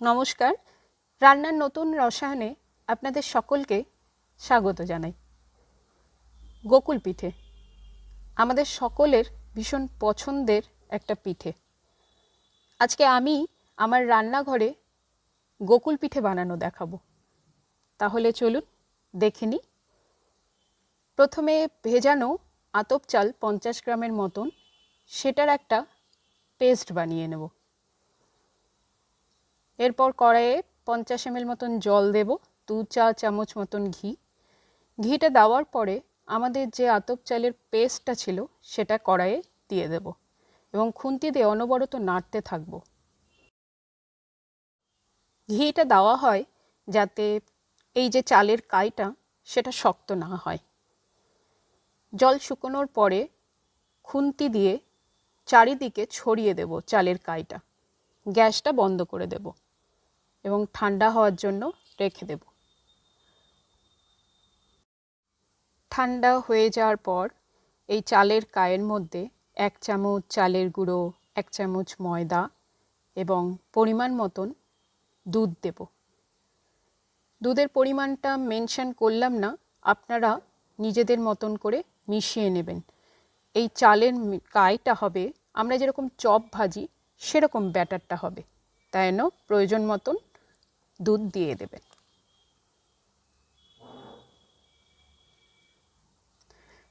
নমস্কার, রান্নার নতুন রসায়নে আপনাদের সকলকে স্বাগত জানাই। গোকুল পিঠে আমাদের সকলের ভীষণ পছন্দের একটা পিঠে। আজকে আমি আমার রান্নাঘরে গোকুল পিঠে বানানো দেখাবো। তাহলে চলুন দেখে নিই। প্রথমে ভেজানো আতপ চাল 50 গ্রামের মতন, সেটার একটা পেস্ট বানিয়ে নেব। এরপর কড়াইয়ে 50 ml মতন জল দেব, 2 চা চামচ মতন ঘিটা দেওয়ার পরে আমাদের যে আতপ চালের পেস্টটা ছিল সেটা কড়াইয়ে দিয়ে দেব এবং খুন্তি দিয়ে অনবরত নাড়তে থাকব। ঘিটা দেওয়া হয় যাতে এই যে চালের কাইটা সেটা শক্ত না হয়। জল শুকোনোর পরে খুন্তি দিয়ে চারিদিকে ছড়িয়ে দেব চালের কাইটা। গ্যাসটা বন্ধ করে দেব এবং ঠান্ডা হওয়ার জন্য রেখে দেব। ঠান্ডা হয়ে যাওয়ার পর এই চালের কায়ের মধ্যে 1 চামচ চালের গুঁড়ো, 1 চামচ ময়দা এবং পরিমাণ মতন দুধ দেব। দুধের পরিমাণটা মেনশন করলাম না, আপনারা নিজেদের মতন করে মিশিয়ে নেবেন। এই চালের কাইটা হবে আমরা যেরকম চপ ভাজি সেরকম ব্যাটারটা হবে, তাই জন্য প্রয়োজন মতন দুধ দিয়ে দেবেন।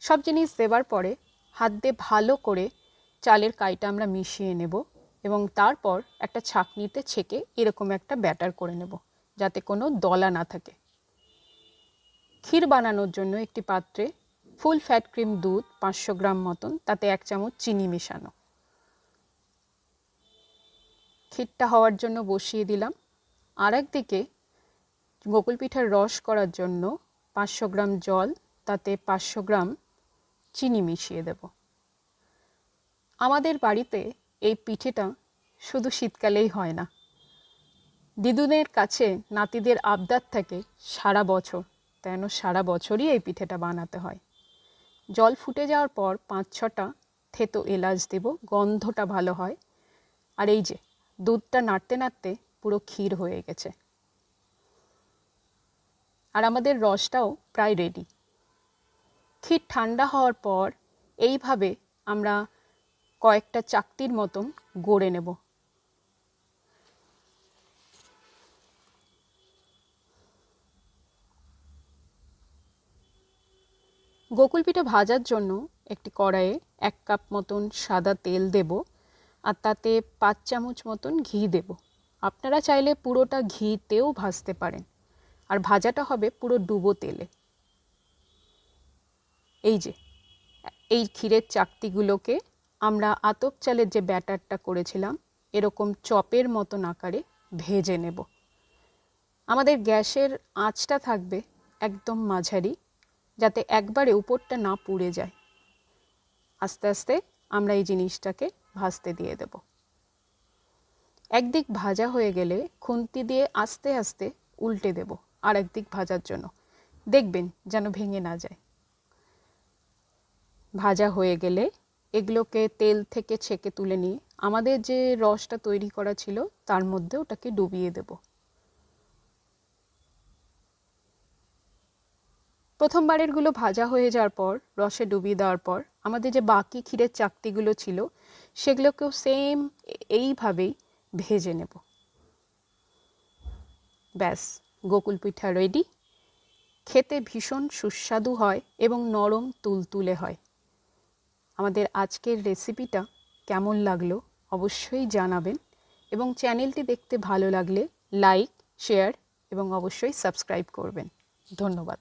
সব জিনিস দেওয়ার পরে হাত দিয়ে ভালো করে চালের কাইটা আমরা মিশিয়ে নেব এবং তারপর একটা ছাঁকনিতে ছেঁকে এরকম একটা ব্যাটার করে নেব যাতে কোনো দলা না থাকে। ক্ষীর বানানোর জন্য একটি পাত্রে ফুল ফ্যাট ক্রিম দুধ 500 গ্রাম মতন, তাতে 1 চামচ চিনি মেশানো। ক্ষীরটা হওয়ার জন্য বসিয়ে দিলাম। আর একদিকে গোকুল পিঠার রস করার জন্য 500 গ্রাম জল, তাতে 500 গ্রাম চিনি মিশিয়ে দেব। আমাদের বাড়িতে এই পিঠেটা শুধু শীতকালেই হয় না, দিদুনের কাছে নাতিদের আবদার থাকে সারা বছর, তাই জন্য সারা বছরই এই পিঠেটা বানাতে হয়। জল ফুটে যাওয়ার পর 5-6টা থেতো এলাচ দেব, গন্ধটা ভালো হয়। আর এই যে দুধটা নাড়তে নাড়তে পুরো ক্ষীর হয়ে গেছে আর আমাদের রসটাও প্রায় রেডি। ক্ষীর ঠান্ডা হওয়ার পর এইভাবে আমরা কয়েকটা চাকতির মতন গড়ে নেব। গোকুল পিঠা ভাজার জন্য একটি কড়াইয়ে 1 কাপ মতন সাদা তেল দেব আর তাতে 5 চামচ মতন ঘি দেব। আপনারা চাইলে পুরোটা ঘিতেও ভাজতে পারেন আর ভাজাটা হবে পুরো ডুবো তেলে। এই যে এই ক্ষীরের চাকতিগুলোকে আমরা আতপ চালের যে ব্যাটারটা করেছিলাম এরকম চপের মতন আকারে ভেজে নেব। আমাদের গ্যাসের আঁচটা থাকবে একদম মাঝারি, যাতে একবারে উপরটা না পুড়ে যায়। আস্তে আস্তে আমরা এই জিনিসটাকে ভাজতে দিয়ে দেব। একদিক ভাজা হয়ে গেলে খুন্তি দিয়ে আস্তে আস্তে উল্টে দেব আর একদিক ভাজার জন্য, দেখবেন যেন ভেঙে না যায়। ভাজা হয়ে গেলে এগুলোকে তেল থেকে ছেঁকে তুলে নিয়ে আমাদের যে রসটা তৈরি করা ছিল তার মধ্যে ওটাকে ডুবিয়ে দেব। প্রথমবারেরগুলো ভাজা হয়ে যাওয়ার পর রসে ডুবিয়ে দেওয়ার পর আমাদের যে বাকি ক্ষীরের চাকতিগুলো ছিল সেগুলোকেও সেম এইভাবেই ভেজে নেব। ব্যাস, গোকুল পিঠা রেডি। খেতে ভীষণ সুস্বাদু হয় এবং নরম তুলতুলে হয়। আমাদের আজকের রেসিপিটা কেমন লাগলো অবশ্যই জানাবেন এবং চ্যানেলটি দেখতে ভালো লাগলে লাইক, শেয়ার এবং অবশ্যই সাবস্ক্রাইব করবেন। ধন্যবাদ।